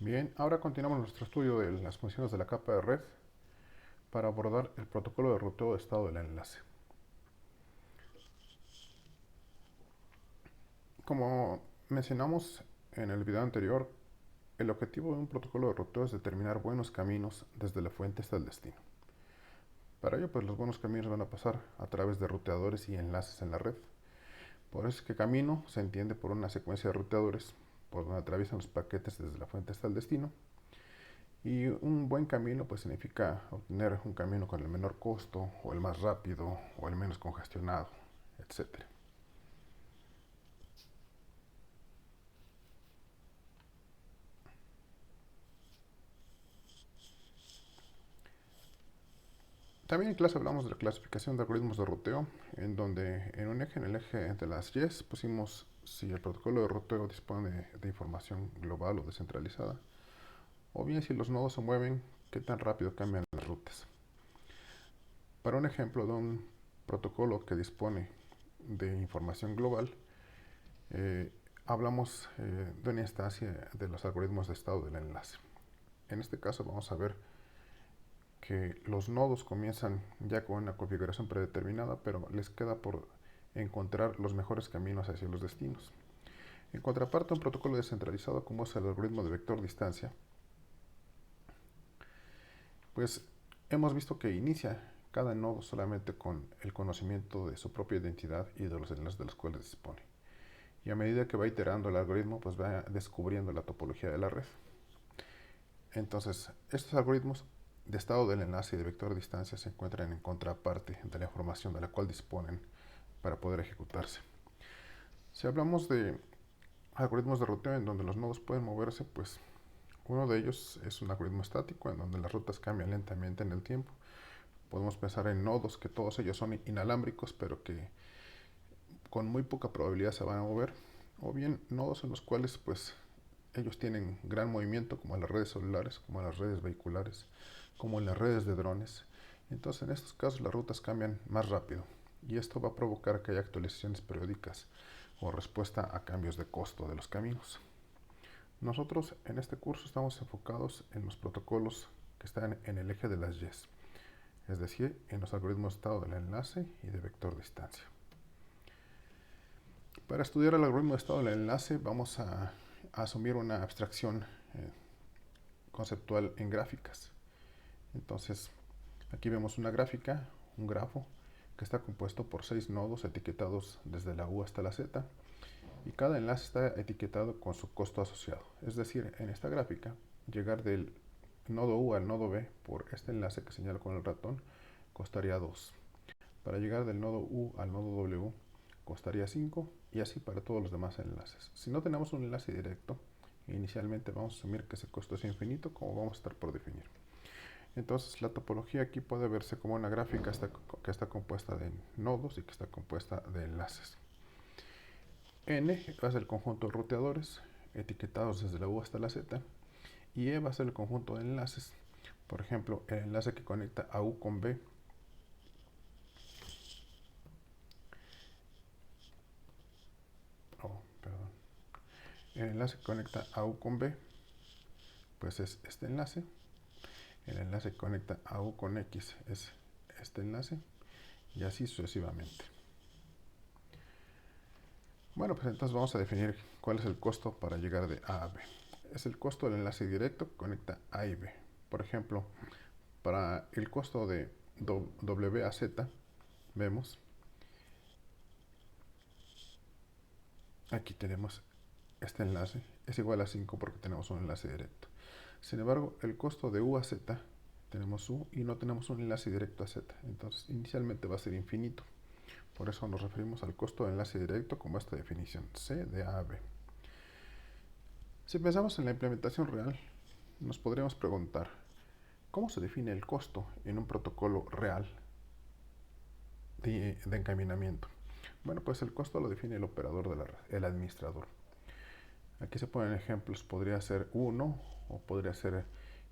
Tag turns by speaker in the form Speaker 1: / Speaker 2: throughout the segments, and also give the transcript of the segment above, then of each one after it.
Speaker 1: Bien, ahora continuamos nuestro estudio de las funciones de la capa de red para abordar el protocolo de ruteo de estado del enlace. Como mencionamos en el video anterior, el objetivo de un protocolo de ruteo es determinar buenos caminos desde la fuente hasta el destino. Para ello, pues los buenos caminos van a pasar a través de ruteadores y enlaces en la red. Por eso es que camino se entiende por una secuencia de ruteadores por donde atraviesan los paquetes desde la fuente hasta el destino. Y un buen camino pues significa obtener un camino con el menor costo, o el más rápido, o el menos congestionado, etcétera. También en clase hablamos de la clasificación de algoritmos de ruteo, en donde en el eje de las Ys, pusimos si el protocolo de ruteo dispone de información global o descentralizada, o bien si los nodos se mueven, qué tan rápido cambian las rutas. Para un ejemplo de un protocolo que dispone de información global, eh, hablamos de una instancia de los algoritmos de estado del enlace. En este caso vamos a ver que los nodos comienzan ya con una configuración predeterminada, pero les queda por encontrar los mejores caminos hacia los destinos. En contraparte, un protocolo descentralizado como es el algoritmo de vector distancia, pues hemos visto que inicia cada nodo solamente con el conocimiento de su propia identidad y de los enlaces de los cuales dispone. Y a medida que va iterando el algoritmo, pues va descubriendo la topología de la red. Entonces, estos algoritmos de estado del enlace y de vector de distancia se encuentran en contraparte de la información de la cual disponen para poder ejecutarse. Si hablamos de algoritmos de ruteo en donde los nodos pueden moverse, pues uno de ellos es un algoritmo estático en donde las rutas cambian lentamente en el tiempo. Podemos pensar en nodos que todos ellos son inalámbricos, pero que con muy poca probabilidad se van a mover, o bien nodos en los cuales pues ellos tienen gran movimiento, como en las redes celulares, como en las redes vehiculares, como en las redes de drones. Entonces en estos casos las rutas cambian más rápido y esto va a provocar que haya actualizaciones periódicas o respuesta a cambios de costo de los caminos. Nosotros en este curso estamos enfocados en los protocolos que están en el eje de las Ys, es decir, en los algoritmos de estado del enlace y de vector distancia. Para estudiar el algoritmo de estado del enlace vamos a asumir una abstracción conceptual en gráficas. Entonces, aquí vemos una gráfica, un grafo, que está compuesto por 6 nodos etiquetados desde la U hasta la Z, y cada enlace está etiquetado con su costo asociado. Es decir, en esta gráfica, llegar del nodo U al nodo B por este enlace que señalo con el ratón costaría 2. Para llegar del nodo U al nodo W costaría 5 y así para todos los demás enlaces. Si no tenemos un enlace directo, inicialmente vamos a asumir que ese costo es infinito, como vamos a estar por definir. Entonces la topología aquí puede verse como una gráfica que está compuesta de nodos y que está compuesta de enlaces. N va a ser el conjunto de ruteadores etiquetados desde la U hasta la Z y E va a ser el conjunto de enlaces. Por ejemplo, el enlace que conecta a U con B perdón. El enlace que conecta a U con B, pues es este enlace. El enlace que conecta a U con X es este enlace. Y así sucesivamente. Bueno, pues entonces vamos a definir cuál es el costo para llegar de A a B. Es el costo del enlace directo que conecta A y B. Por ejemplo, para el costo de W a Z, vemos, aquí tenemos este enlace, es igual a 5 porque tenemos un enlace directo. Sin embargo, el costo de U a Z, tenemos U y no tenemos un enlace directo a Z. Entonces, inicialmente va a ser infinito. Por eso nos referimos al costo de enlace directo como esta definición, C de A a B. Si pensamos en la implementación real, nos podríamos preguntar, ¿cómo se define el costo en un protocolo real de encaminamiento? Bueno, pues el costo lo define el operador de la red, el administrador. Aquí se ponen ejemplos, podría ser 1 o podría ser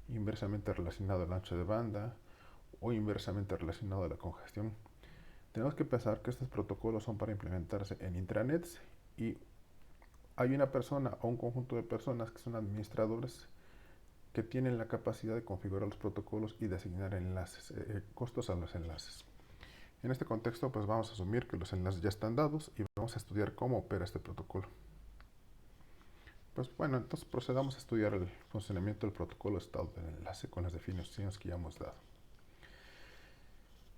Speaker 1: inversamente relacionado al ancho de banda o inversamente relacionado a la congestión. Tenemos que pensar que estos protocolos son para implementarse en intranets y hay una persona o un conjunto de personas que son administradores que tienen la capacidad de configurar los protocolos y de asignar costos a los enlaces. En este contexto, pues vamos a asumir que los enlaces ya están dados y vamos a estudiar cómo opera este protocolo. Pues bueno, entonces procedamos a estudiar el funcionamiento del protocolo de estado del enlace con las definiciones que ya hemos dado.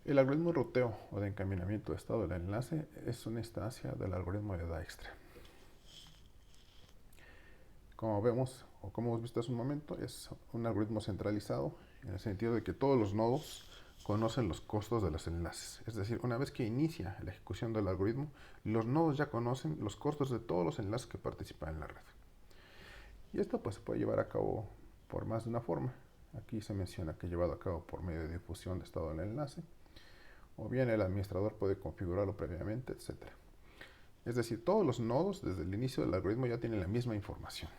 Speaker 1: El algoritmo de ruteo o de encaminamiento de estado del enlace es una instancia del algoritmo de Dijkstra. Como vemos, o como hemos visto hace un momento, es un algoritmo centralizado en el sentido de que todos los nodos conocen los costos de los enlaces. Es decir, una vez que inicia la ejecución del algoritmo, los nodos ya conocen los costos de todos los enlaces que participan en la red. Y esto pues se puede llevar a cabo por más de una forma. Aquí se menciona que llevado a cabo por medio de difusión de estado del enlace, o bien el administrador puede configurarlo previamente, etc. Es decir, todos los nodos desde el inicio del algoritmo ya tienen la misma información.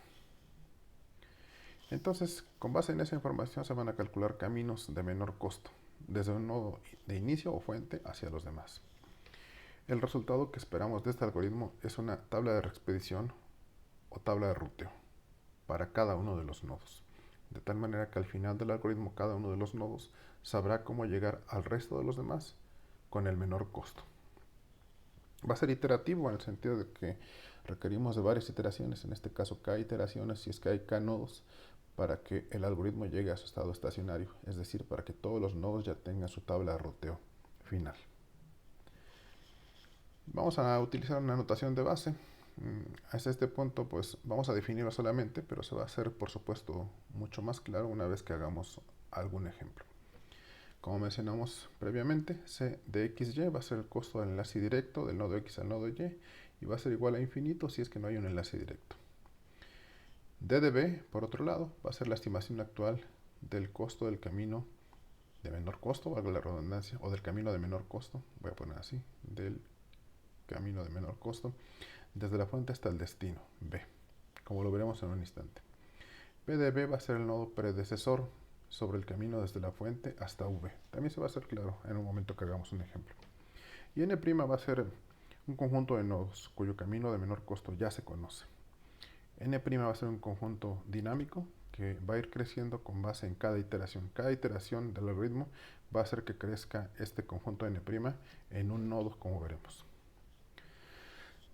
Speaker 1: Entonces, con base en esa información se van a calcular caminos de menor costo, desde un nodo de inicio o fuente hacia los demás. El resultado que esperamos de este algoritmo es una tabla de reexpedición o tabla de ruteo para cada uno de los nodos, de tal manera que al final del algoritmo cada uno de los nodos sabrá cómo llegar al resto de los demás con el menor costo. Va a ser iterativo en el sentido de que requerimos de varias iteraciones, en este caso k iteraciones si es que hay k nodos, para que el algoritmo llegue a su estado estacionario, es decir, para que todos los nodos ya tengan su tabla de ruteo final. Vamos a utilizar una notación de base. Hasta este punto pues vamos a definirlo solamente, pero se va a hacer por supuesto mucho más claro una vez que hagamos algún ejemplo. Como mencionamos previamente, C de XY va a ser el costo del enlace directo del nodo X al nodo Y y va a ser igual a infinito si es que no hay un enlace directo. D de B, por otro lado, va a ser la estimación actual del costo del camino de menor costo, valga la redundancia, o del camino de menor costo, voy a poner así, del camino de menor costo, desde la fuente hasta el destino, B, como lo veremos en un instante. P de B va a ser el nodo predecesor sobre el camino desde la fuente hasta V. También se va a hacer claro en un momento que hagamos un ejemplo. Y N' va a ser un conjunto de nodos cuyo camino de menor costo ya se conoce. N' va a ser un conjunto dinámico que va a ir creciendo con base en cada iteración. Cada iteración del algoritmo va a hacer que crezca este conjunto N' en un nodo, como veremos.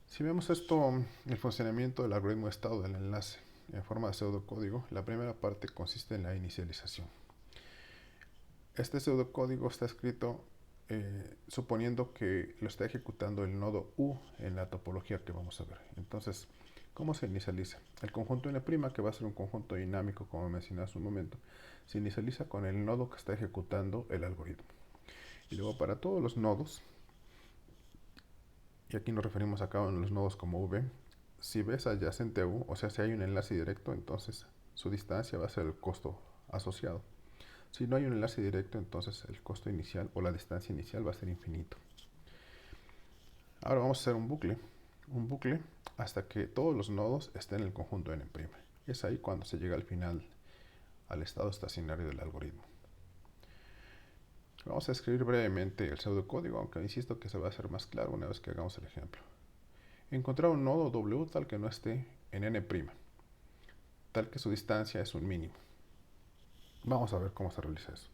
Speaker 1: Si vemos esto, el funcionamiento del algoritmo de estado del enlace en forma de pseudocódigo, la primera parte consiste en la inicialización. Este pseudocódigo está escrito suponiendo que lo está ejecutando el nodo U en la topología que vamos a ver. Entonces, ¿cómo se inicializa? El conjunto N', que va a ser un conjunto dinámico, como mencioné hace un momento, se inicializa con el nodo que está ejecutando el algoritmo. Y luego para todos los nodos, y aquí nos referimos a cada uno de los nodos como V, si B es adyacente a U, o sea, si hay un enlace directo, entonces su distancia va a ser el costo asociado. Si no hay un enlace directo, entonces el costo inicial o la distancia inicial va a ser infinito. Ahora vamos a hacer un bucle hasta que todos los nodos estén en el conjunto N'. Es ahí cuando se llega al final, al estado estacionario del algoritmo. Vamos a escribir brevemente el pseudocódigo, aunque insisto que se va a hacer más claro una vez que hagamos el ejemplo. Encontrar un nodo W tal que no esté en N', tal que su distancia es un mínimo. Vamos a ver cómo se realiza eso.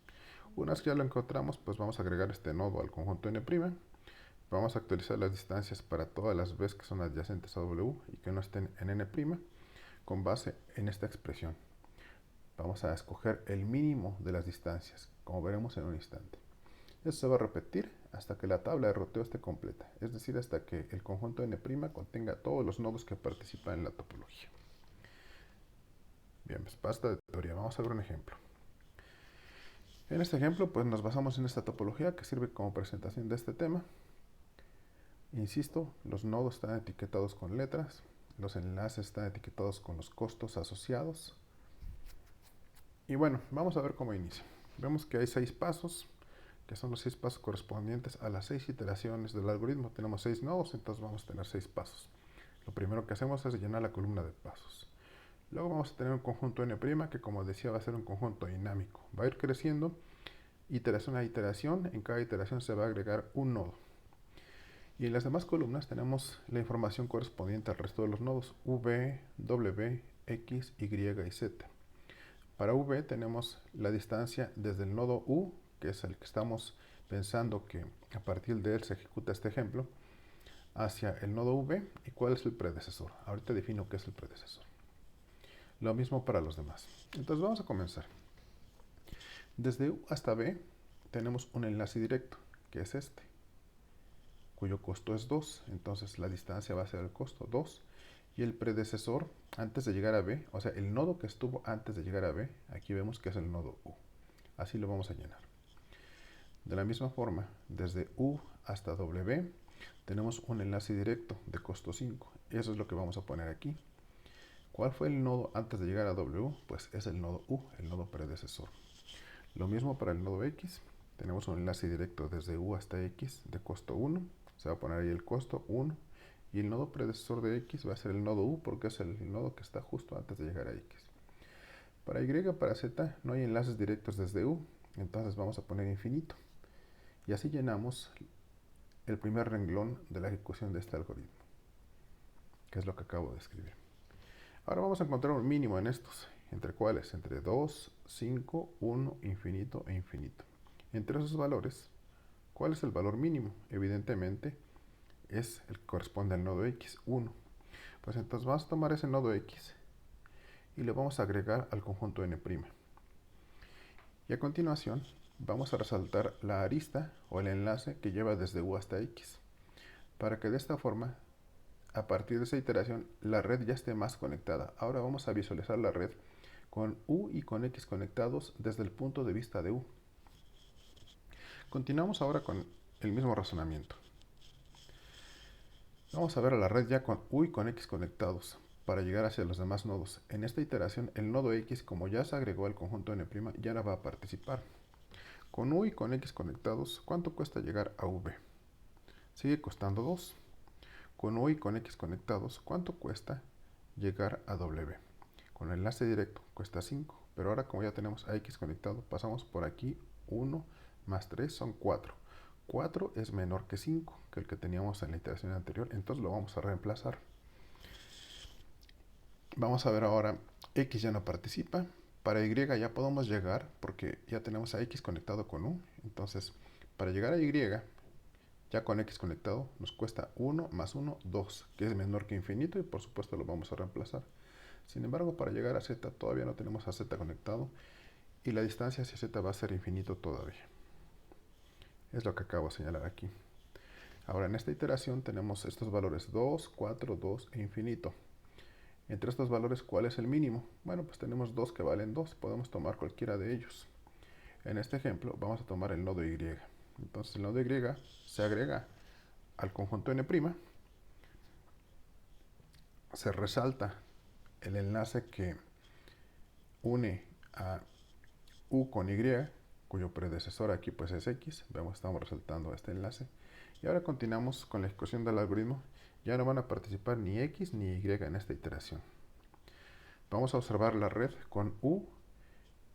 Speaker 1: Una vez que ya lo encontramos, pues vamos a agregar este nodo al conjunto N'. Vamos a actualizar las distancias para todas las veces que son adyacentes a W y que no estén en N' con base en esta expresión. Vamos a escoger el mínimo de las distancias, como veremos en un instante. Eso se va a repetir hasta que la tabla de ruteo esté completa, es decir, hasta que el conjunto N' contenga todos los nodos que participan en la topología. Bien, pues basta de teoría, vamos a ver un ejemplo. En este ejemplo, pues nos basamos en esta topología que sirve como presentación de este tema. Insisto, los nodos están etiquetados con letras, los enlaces están etiquetados con los costos asociados. Y bueno, vamos a ver cómo inicia. Vemos que hay 6 pasos, que son los 6 pasos correspondientes a las 6 iteraciones del algoritmo. Tenemos 6 nodos, entonces vamos a tener 6 pasos. Lo primero que hacemos es llenar la columna de pasos. Luego vamos a tener un conjunto N', que como decía va a ser un conjunto dinámico. Va a ir creciendo iteración a iteración. En cada iteración se va a agregar un nodo. Y en las demás columnas tenemos la información correspondiente al resto de los nodos, V, W, X, Y y Z. Para V tenemos la distancia desde el nodo U, que es el que estamos pensando que a partir de él se ejecuta este ejemplo, hacia el nodo V. ¿Y cuál es el predecesor? Ahorita defino qué es el predecesor. Lo mismo para los demás. Entonces vamos a comenzar. Desde U hasta B tenemos un enlace directo, que es este, cuyo costo es 2. Entonces la distancia va a ser el costo 2. Y el predecesor antes de llegar a B, o sea, el nodo que estuvo antes de llegar a B, aquí vemos que es el nodo U. Así lo vamos a llenar. De la misma forma, desde U hasta W tenemos un enlace directo de costo 5. Eso es lo que vamos a poner aquí. ¿Cuál fue el nodo antes de llegar a W? Pues es el nodo U, el nodo predecesor. Lo mismo para el nodo X. Tenemos un enlace directo desde U hasta X de costo 1. Se va a poner ahí el costo 1. Y el nodo predecesor de X va a ser el nodo U porque es el nodo que está justo antes de llegar a X. Para Y, para Z, no hay enlaces directos desde U. Entonces vamos a poner infinito. Y así llenamos el primer renglón de la ejecución de este algoritmo, que es lo que acabo de escribir. Ahora vamos a encontrar un mínimo en estos. ¿Entre cuáles? Entre 2, 5, 1, infinito e infinito. Entre esos valores, ¿cuál es el valor mínimo? Evidentemente es el que corresponde al nodo X, 1. Pues entonces vamos a tomar ese nodo X y le vamos a agregar al conjunto n'. Y a continuación vamos a resaltar la arista o el enlace que lleva desde U hasta X, para que de esta forma, a partir de esa iteración, la red ya esté más conectada. Ahora vamos a visualizar la red con U y con X conectados desde el punto de vista de U. Continuamos ahora con el mismo razonamiento. Vamos a ver a la red ya con U y con X conectados para llegar hacia los demás nodos. En esta iteración, el nodo X, como ya se agregó al conjunto n', ya no va a participar. Con U y con X conectados, ¿cuánto cuesta llegar a V? Sigue costando 2. Con U y con X conectados, ¿cuánto cuesta llegar a W? Con el enlace directo cuesta 5, pero ahora como ya tenemos a X conectado, pasamos por aquí 1 más 3 son 4. 4 es menor que 5, que el que teníamos en la iteración anterior, entonces lo vamos a reemplazar. Vamos a ver ahora, X ya no participa. Para Y ya podemos llegar, porque ya tenemos a X conectado con U. Entonces, para llegar a Y, ya con X conectado, nos cuesta 1 más 1, 2, que es menor que infinito y por supuesto lo vamos a reemplazar. Sin embargo, para llegar a Z todavía no tenemos a Z conectado y la distancia hacia Z va a ser infinito todavía. Es lo que acabo de señalar aquí. Ahora en esta iteración tenemos estos valores 2, 4, 2 e infinito. Entre estos valores, ¿cuál es el mínimo? Bueno, pues tenemos 2 que valen 2, podemos tomar cualquiera de ellos. En este ejemplo vamos a tomar el nodo Y. Entonces el nodo Y se agrega al conjunto n', se resalta el enlace que une a U con Y, cuyo predecesor aquí pues es X. Vemos, estamos resaltando este enlace. Y ahora continuamos con la ejecución del algoritmo. Ya no van a participar ni X ni Y en esta iteración. Vamos a observar la red con U,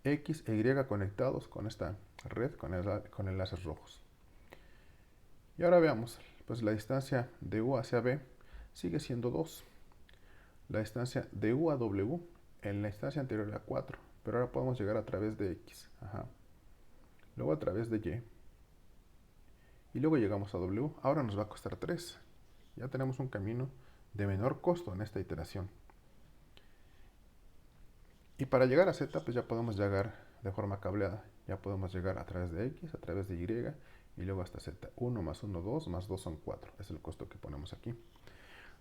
Speaker 1: X e Y conectados con esta red con enlaces rojos. Y ahora veamos, pues la distancia de U hacia B sigue siendo 2. La distancia de U a W en la instancia anterior era 4, pero ahora podemos llegar a través de X. Luego a través de Y. Y luego llegamos a W. Ahora nos va a costar 3. Ya tenemos un camino de menor costo en esta iteración. Y para llegar a Z, pues ya podemos llegar de forma cableada. Ya podemos llegar a través de X, a través de Y, y luego hasta Z. 1 más 1, 2, más 2 son 4. Es el costo que ponemos aquí.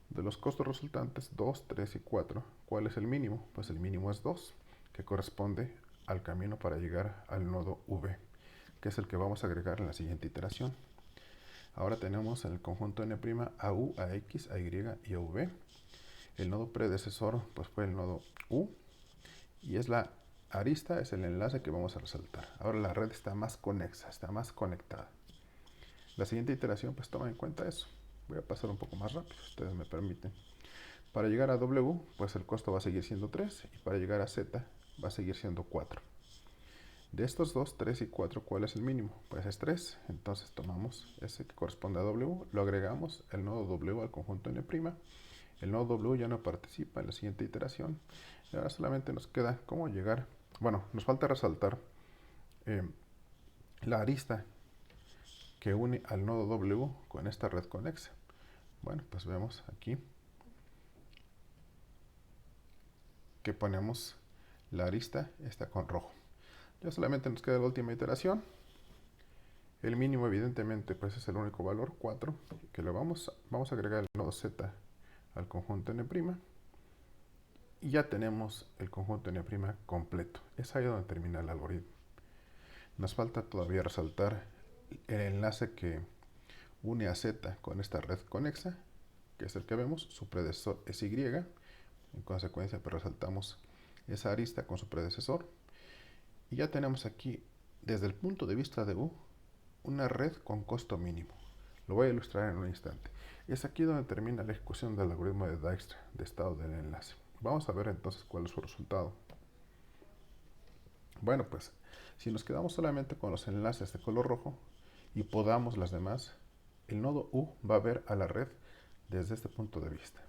Speaker 1: De los costos resultantes, 2, 3 y 4, ¿cuál es el mínimo? Pues el mínimo es 2, que corresponde al camino para llegar al nodo V, que es el que vamos a agregar en la siguiente iteración. Ahora tenemos en el conjunto n' a U, a X, a Y y a V. El nodo predecesor pues fue el nodo U, y es la arista, es el enlace que vamos a resaltar. Ahora la red está más conexa, está más conectada. La siguiente iteración pues toma en cuenta eso. Voy a pasar un poco más rápido, si ustedes me permiten. Para llegar a W, pues el costo va a seguir siendo 3, y para llegar a Z va a seguir siendo 4. De estos dos, 3 y 4, ¿cuál es el mínimo? Pues es 3, entonces tomamos ese que corresponde a W, lo agregamos el nodo W al conjunto n', el nodo W ya no participa en la siguiente iteración, y ahora solamente nos queda cómo llegar Bueno, nos falta resaltar eh, la arista que une al nodo W con esta red conexa. Bueno, pues vemos aquí que ponemos la arista está con rojo. Ya solamente nos queda la última iteración. El mínimo evidentemente pues es el único valor, 4, que le vamos a agregar el nodo Z al conjunto N', y ya tenemos el conjunto N' completo. Es ahí donde termina el algoritmo. Nos falta todavía resaltar el enlace que une a Z con esta red conexa, que es el que vemos, su predecesor es Y, en consecuencia pues resaltamos esa arista con su predecesor, y ya tenemos aquí, desde el punto de vista de U, una red con costo mínimo. Lo voy a ilustrar en un instante. Es aquí donde termina la ejecución del algoritmo de Dijkstra, de estado del enlace. Vamos a ver entonces cuál es su resultado. Bueno, pues si nos quedamos solamente con los enlaces de color rojo y podamos las demás, el nodo U va a ver a la red desde este punto de vista.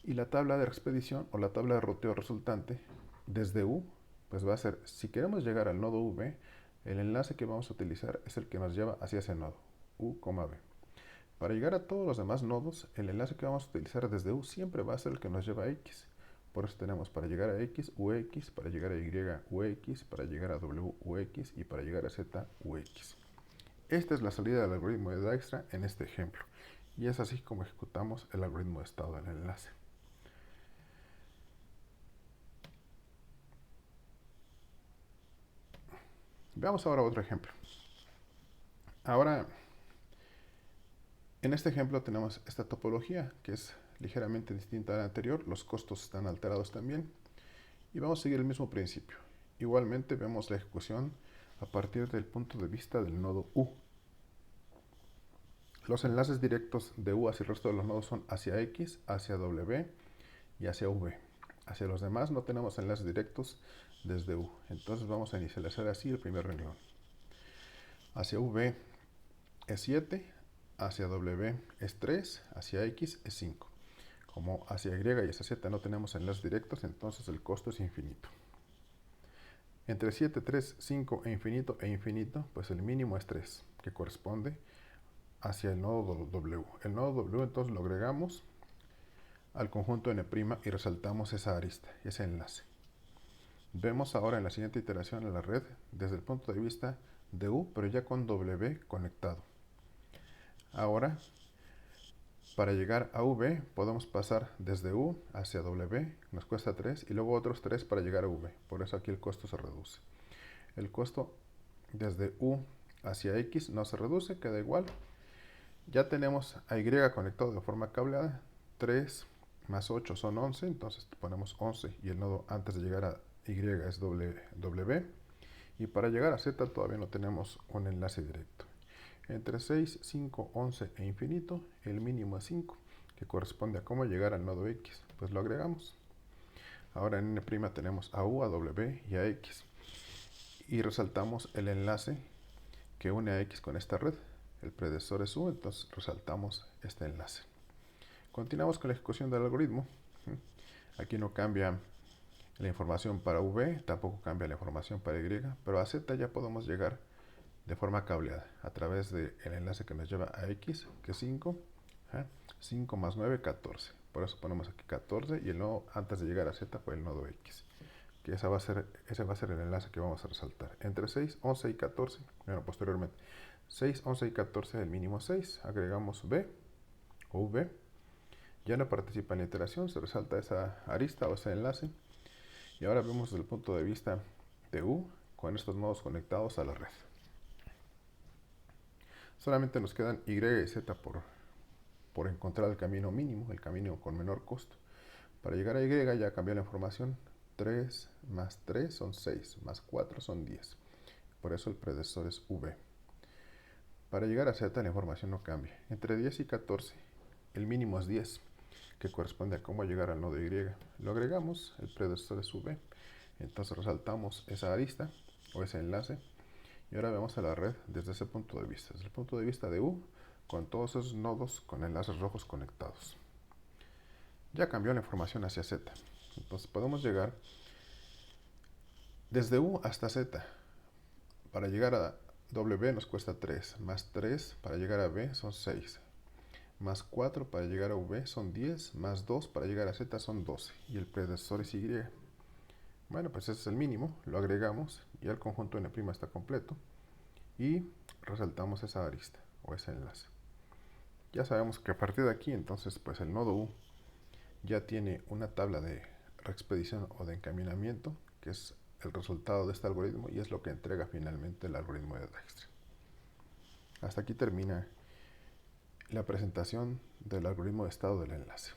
Speaker 1: Y la tabla de expedición o la tabla de ruteo resultante desde U, pues va a ser, si queremos llegar al nodo V, el enlace que vamos a utilizar es el que nos lleva hacia ese nodo, U, B. Para llegar a todos los demás nodos, el enlace que vamos a utilizar desde U siempre va a ser el que nos lleva a X. Por eso tenemos para llegar a X, UX, para llegar a Y, UX, para llegar a W, UX y para llegar a Z, UX. Esta es la salida del algoritmo de Dijkstra en este ejemplo. Y es así como ejecutamos el algoritmo de estado del enlace. Veamos ahora otro ejemplo. Ahora, en este ejemplo tenemos esta topología que es ligeramente distinta a la anterior. Los costos están alterados también. Y vamos a seguir el mismo principio. Igualmente vemos la ejecución a partir del punto de vista del nodo U. Los enlaces directos de U hacia el resto de los nodos son hacia X, hacia W y hacia V. Hacia los demás no tenemos enlaces directos desde U. Entonces vamos a inicializar así el primer renglón. Hacia V es 7, hacia W es 3, hacia X es 5. Como hacia Y y hacia Z no tenemos enlaces directos, entonces el costo es infinito. Entre 7, 3, 5 e infinito, pues el mínimo es 3, que corresponde hacia el nodo W. El nodo W entonces lo agregamos al conjunto N' y resaltamos esa arista, ese enlace. Vemos ahora en la siguiente iteración en la red desde el punto de vista de U, pero ya con W conectado. Ahora, para llegar a V, podemos pasar desde U hacia W, nos cuesta 3, y luego otros 3 para llegar a V. Por eso aquí el costo se reduce. El costo desde U hacia X no se reduce, queda igual. Ya tenemos a Y conectado de forma cableada. 3 más 8 son 11, entonces ponemos 11 y el nodo antes de llegar a Y es W. Y para llegar a Z todavía no tenemos un enlace directo. Entre 6, 5, 11 e infinito, el mínimo es 5, que corresponde a cómo llegar al nodo X. Pues lo agregamos. Ahora en N' tenemos a U, a W y a X. Y resaltamos el enlace que une a X con esta red. El predecesor es U, entonces resaltamos este enlace. Continuamos con la ejecución del algoritmo. Aquí no cambia la información para V, tampoco cambia la información para Y, pero a Z ya podemos llegar de forma cableada a través del enlace que nos lleva a X, que es 5. 5 más 9, 14. Por eso ponemos aquí 14 y el nodo antes de llegar a Z fue el nodo X. Que ese va a ser el enlace que vamos a resaltar. Entre 6, 11 y 14, bueno, posteriormente, 6, 11 y 14, el mínimo 6. Agregamos B o V. Ya no participa en la iteración, se resalta esa arista o ese enlace. Y ahora vemos desde el punto de vista de U con estos nodos conectados a la red. Solamente nos quedan Y y Z por encontrar el camino mínimo, el camino con menor costo. Para llegar a Y ya cambió la información. 3 más 3 son 6, más 4 son 10. Por eso el predecesor es V. Para llegar a Z la información no cambia. Entre 10 y 14 el mínimo es 10, que corresponde a cómo llegar al nodo Y. Lo agregamos, el predecesor es V. Entonces resaltamos esa arista o ese enlace. Y ahora vemos a la red desde ese punto de vista. Desde el punto de vista de U, con todos esos nodos con enlaces rojos conectados. Ya cambió la información hacia Z. Entonces podemos llegar Desde U hasta Z, para llegar a W nos cuesta 3, más 3 para llegar a B son 6, más 4 para llegar a V son 10, más 2 para llegar a Z son 12, y el predecesor es Y. Bueno, pues ese es el mínimo, lo agregamos, y el conjunto N' está completo, y resaltamos esa arista, o ese enlace. Ya sabemos que a partir de aquí, entonces, pues el nodo U ya tiene una tabla de reexpedición o de encaminamiento, que es el resultado de este algoritmo y es lo que entrega finalmente el algoritmo de Dijkstra. Hasta aquí termina la presentación del algoritmo de estado del enlace.